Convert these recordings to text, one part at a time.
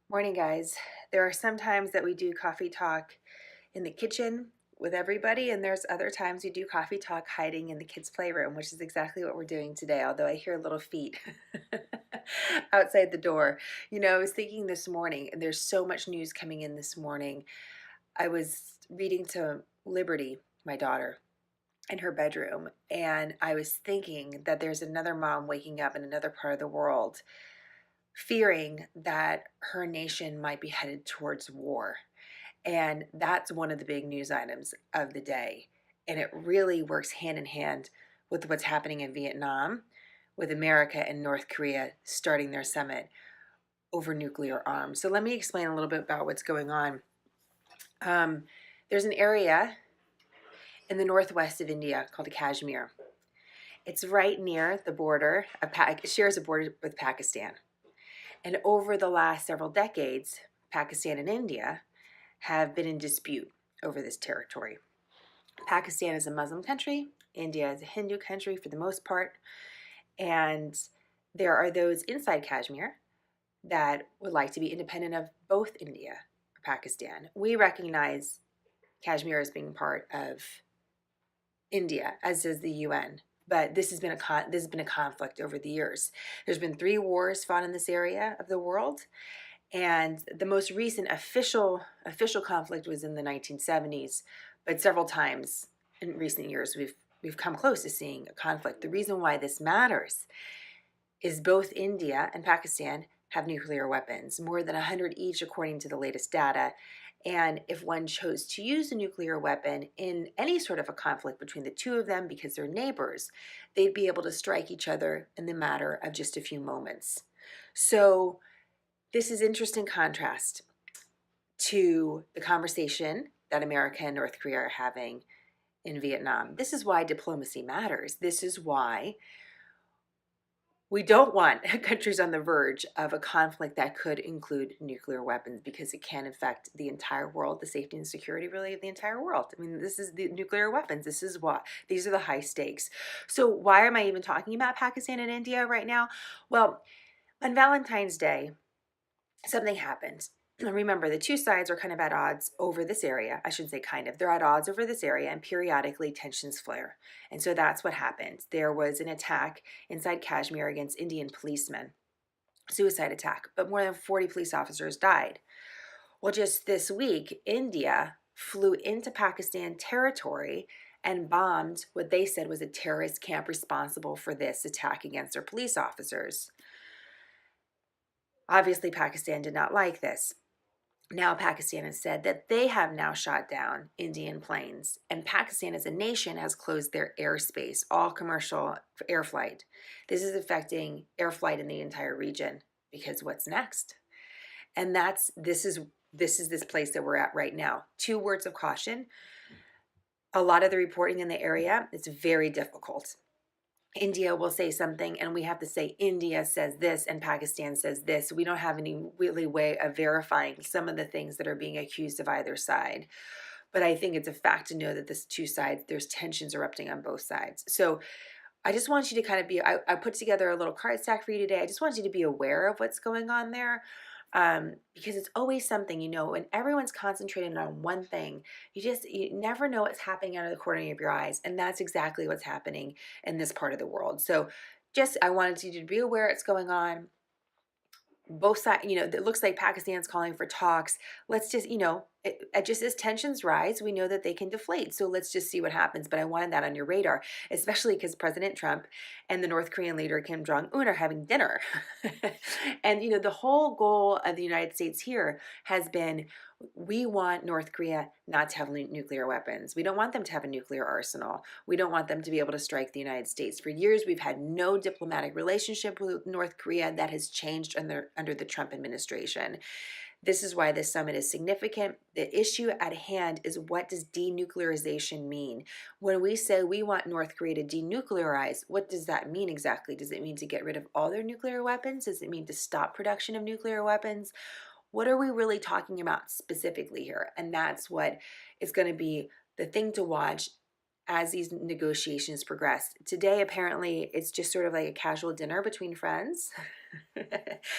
Morning, guys. There are some times that we do coffee talk in the kitchen with everybody, and there's other times we do coffee talk hiding in the kids' playroom, which is exactly what we're doing today, although I hear little feet outside the door. I was thinking this morning, and there's so much news coming in this morning. I was reading to Liberty, my daughter, in her bedroom, and I was thinking that there's another mom waking up in another part of the world fearing that her nation might be headed towards war. And that's one of the big news items of the day. And it really works hand in hand with what's happening in Vietnam, with America and North Korea starting their summit over nuclear arms. So let me explain a little bit about what's going on. Um, there's an area in the northwest of India called Kashmir. It's right near the border of it shares a border with Pakistan. And over the last several decades, Pakistan and India have been in dispute over this territory. Pakistan is a Muslim country, India is a Hindu country for the most part, and there are those inside Kashmir that would like to be independent of both India or Pakistan. We recognize Kashmir as being part of India, as does the UN. But this has been a conflict over the years. There's been 3 wars fought in this area of the world, and the most recent official conflict was in the 1970s, but several times in recent years we've come close to seeing a conflict. The reason why this matters is both India and Pakistan have nuclear weapons, more than 100 each according to the latest data. And if one chose to use a nuclear weapon in any sort of a conflict between the two of them because they're neighbors, they'd be able to strike each other in the matter of just a few moments. So this is interesting contrast to the conversation that America and North Korea are having in Vietnam. This is why diplomacy matters. This is why we don't want countries on the verge of a conflict that could include nuclear weapons, because it can affect the entire world, the safety and security really of the entire world. I mean, this is the nuclear weapons. This is what, these are the high stakes. So why am I even talking about Pakistan and India right now? Well, on Valentine's Day, something happened. Remember, the two sides are kind of at odds over this area. I shouldn't say kind of. They're at odds over this area, and periodically tensions flare. And so that's what happened. There was an attack inside Kashmir against Indian policemen, suicide attack, but more than 40 police officers died. Well, just this week, India flew into Pakistan territory and bombed what they said was a terrorist camp responsible for this attack against their police officers. Obviously, Pakistan did not like this. Now Pakistan has said that they have now shot down Indian planes, and Pakistan as a nation has closed their airspace, all commercial air flight. This is affecting air flight in the entire region, because what's next? And this place that we're at right now. 2 words of caution. A lot of the reporting in the area is very difficult. India will say something and we have to say India says this and Pakistan says this. We don't have any really way of verifying some of the things that are being accused of either side. But I think it's a fact to know that this 2 sides, there's tensions erupting on both sides. So I just want you to kind of I put together a little card stack for you today. I just want you to be aware of what's going on there. Because it's always something, when everyone's concentrated on one thing, you never know what's happening out of the corner of your eyes. And that's exactly what's happening in this part of the world. So I wanted you to be aware what's going on. Both sides, it looks like Pakistan's calling for talks. Let's just, just as tensions rise, we know that they can deflate. So let's just see what happens. But I wanted that on your radar, especially because President Trump and the North Korean leader Kim Jong-un are having dinner. And, the whole goal of the United States here has been, we want North Korea not to have nuclear weapons. We don't want them to have a nuclear arsenal. We don't want them to be able to strike the United States. For years, we've had no diplomatic relationship with North Korea. That has changed under the Trump administration. This is why this summit is significant. The issue at hand is, what does denuclearization mean? When we say we want North Korea to denuclearize, what does that mean exactly? Does it mean to get rid of all their nuclear weapons? Does it mean to stop production of nuclear weapons? What are we really talking about specifically here? And that's what is going to be the thing to watch as these negotiations progress. Today, apparently, it's just sort of like a casual dinner between friends.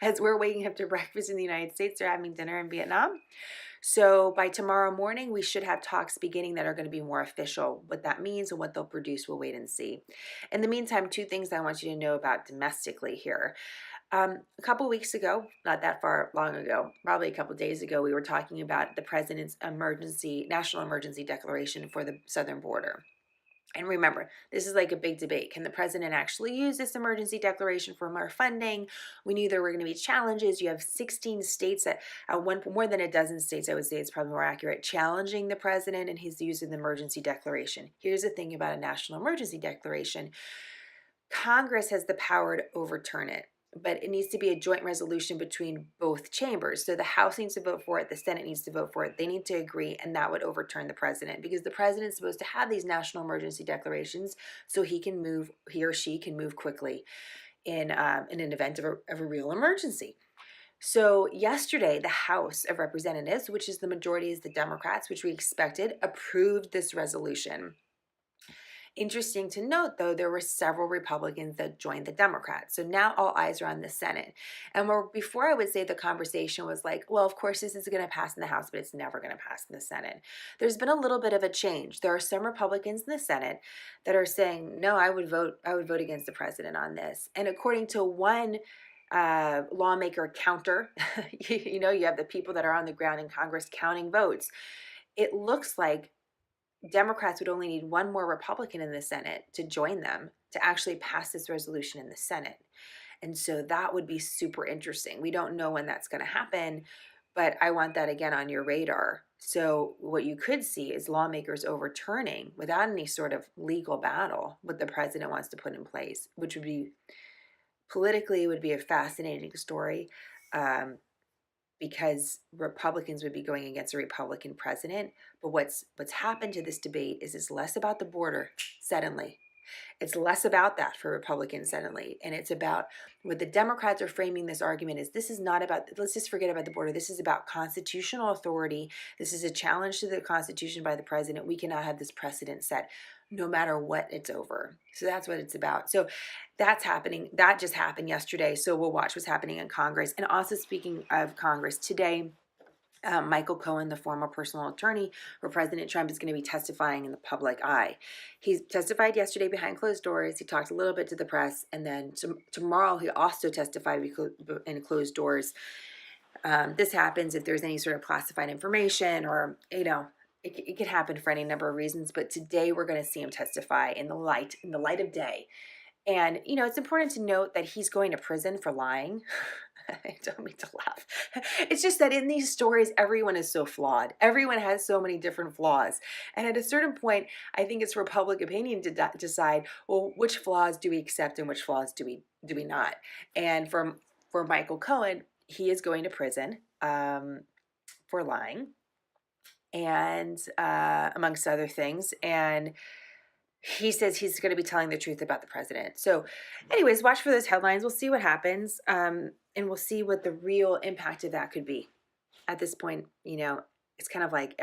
As we're waking up to breakfast in the United States, they're having dinner in Vietnam. So by tomorrow morning, we should have talks beginning that are going to be more official. What that means and what they'll produce, we'll wait and see. In the meantime, two things I want you to know about domestically here. A couple weeks ago, not that far long ago, probably a couple days ago, we were talking about the president's national emergency declaration for the southern border. And remember, this is like a big debate. Can the president actually use this emergency declaration for more funding? We knew there were going to be challenges. You have 16 states more than a dozen states, I would say it's probably more accurate, challenging the president and his use of the emergency declaration. Here's the thing about a national emergency declaration. Congress has the power to overturn it, but it needs to be a joint resolution between both chambers. So the House needs to vote for it, the Senate needs to vote for it. They need to agree, and that would overturn the president, because the president's supposed to have these national emergency declarations so he or she can move quickly in an event of a real emergency. So yesterday, the House of Representatives, which is the majority is the Democrats, which we expected, approved this resolution. Interesting to note, though, there were several Republicans that joined the Democrats. So now all eyes are on the Senate. And before I would say the conversation was like, well, of course, this is going to pass in the House, but it's never going to pass in the Senate. There's been a little bit of a change. There are some Republicans in the Senate that are saying, no, I would vote against the president on this. And according to one lawmaker counter, you have the people that are on the ground in Congress counting votes. It looks like Democrats would only need one more Republican in the Senate to join them to actually pass this resolution in the Senate. And so that would be super interesting. We don't know when that's going to happen, but I want that again on your radar. So what you could see is lawmakers overturning without any sort of legal battle what the president wants to put in place, which would be politically would be a fascinating story. Because Republicans would be going against a Republican president. But what's happened to this debate is it's less about the border suddenly. It's less about that for Republicans suddenly. And it's about what the Democrats are framing this argument is this is not about, let's just forget about the border. This is about constitutional authority. This is a challenge to the Constitution by the president. We cannot have this precedent set no matter what it's over. So that's what it's about. So that's happening. That just happened yesterday. So we'll watch what's happening in Congress. And also speaking of Congress, today, Michael Cohen, the former personal attorney for President Trump, is going to be testifying in the public eye. He testified yesterday behind closed doors. He talked a little bit to the press. And then tomorrow he also testified in closed doors. This happens if there's any sort of classified information or, it could happen for any number of reasons. But today we're going to see him testify in the light of day. And, it's important to note that he's going to prison for lying. I don't mean to laugh. It's just that in these stories, everyone is so flawed. Everyone has so many different flaws. And at a certain point, I think it's for public opinion to decide, well, which flaws do we accept and which flaws do we not? And for Michael Cohen, he is going to prison for lying and amongst other things. And he says he's going to be telling the truth about the president. So anyways, watch for those headlines. We'll see what happens. And we'll see what the real impact of that could be. At this point, it's kind of like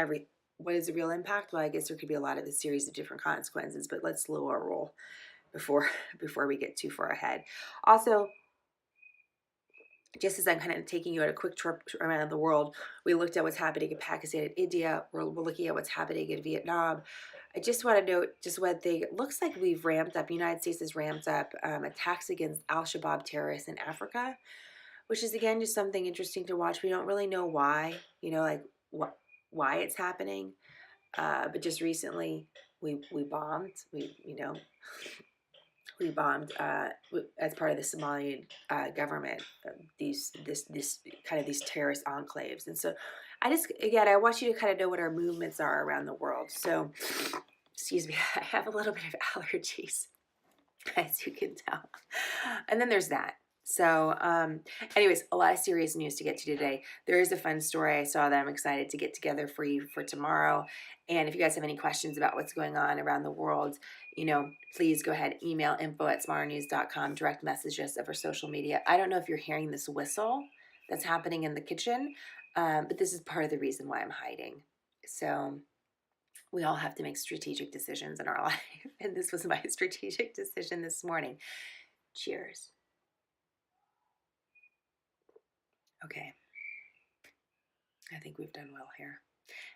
what is the real impact? Well, I guess there could be a lot of a series of different consequences, but let's slow our roll before we get too far ahead. Also, just as I'm kind of taking you on a quick trip around the world, we looked at what's happening in Pakistan and India. We're looking at what's happening in Vietnam. I just want to note just one thing. It looks like we've ramped up, United States has ramped up attacks against al-Shabaab terrorists in Africa, which is, again, just something interesting to watch. We don't really know why, why it's happening. But just recently, we bombed. We bombed as part of the Somalian government these terrorist enclaves. And so I want you to kind of know what our movements are around the world. So, excuse me, I have a little bit of allergies, as you can tell. And then there's that. So anyways, a lot of serious news to get to today. There is a fun story I saw that I'm excited to get together for you for tomorrow. And if you guys have any questions about what's going on around the world, please go ahead, email info@smarternews.com, direct message us over social media. I don't know if you're hearing this whistle that's happening in the kitchen, but this is part of the reason why I'm hiding. So We all have to make strategic decisions in our life, and this was my strategic decision this morning. Cheers. Okay, I think we've done well here.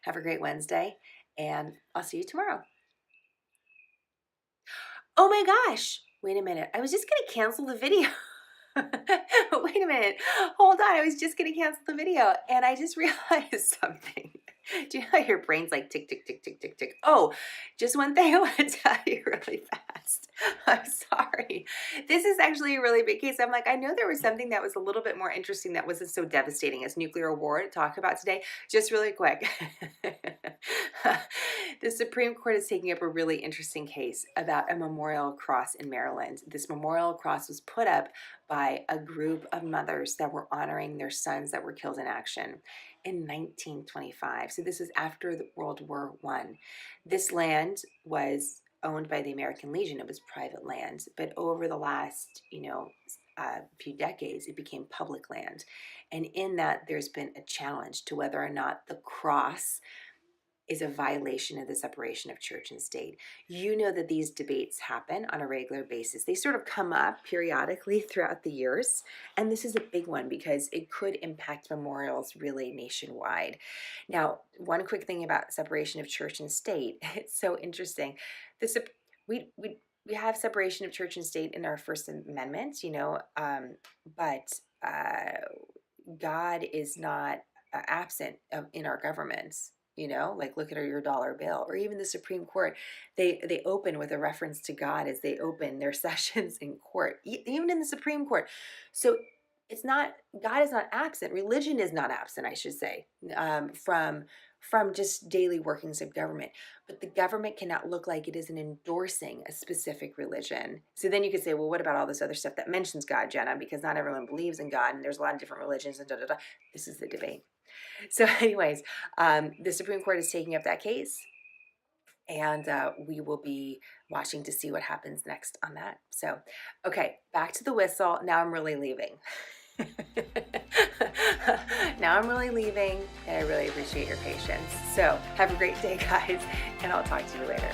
Have a great Wednesday, and I'll see you tomorrow. Oh my gosh, wait a minute. I was just going to cancel the video. Wait a minute. Hold on. I was just going to cancel the video, and I just realized something. Do you know how your brain's like tick, tick, tick, tick, tick, tick? Oh, just one thing I want to tell you really fast. I'm sorry. This is actually a really big case. I'm like, I know there was something that was a little bit more interesting that wasn't so devastating as nuclear war to talk about today. Just really quick. The Supreme Court is taking up a really interesting case about a memorial cross in Maryland. This memorial cross was put up by a group of mothers that were honoring their sons that were killed in action in 1925. So this was after the World War I. This land was owned by the American Legion. It was private land, but over the last, few decades, it became public land. And in that, there's been a challenge to whether or not the cross is a violation of the separation of church and state. You know that these debates happen on a regular basis. They sort of come up periodically throughout the years, and this is a big one because it could impact memorials really nationwide. Now, one quick thing about separation of church and state, it's so interesting. We have separation of church and state in our First Amendment, but God is not absent in our governments. Like look at your dollar bill, or even the Supreme Court. They open with a reference to God as they open their sessions in court, even in the Supreme Court. So it's not, God is not absent. Religion is not absent, I should say, from just daily workings of government. But the government cannot look like it isn't endorsing a specific religion. So then you could say, well, what about all this other stuff that mentions God, Jenna? Because not everyone believes in God, and there's a lot of different religions, and da-da-da. This is the debate. So anyways, the Supreme Court is taking up that case, and we will be watching to see what happens next on that. So, okay, back to the whistle. Now I'm really leaving. Now I'm really leaving, and I really appreciate your patience. So have a great day, guys, and I'll talk to you later.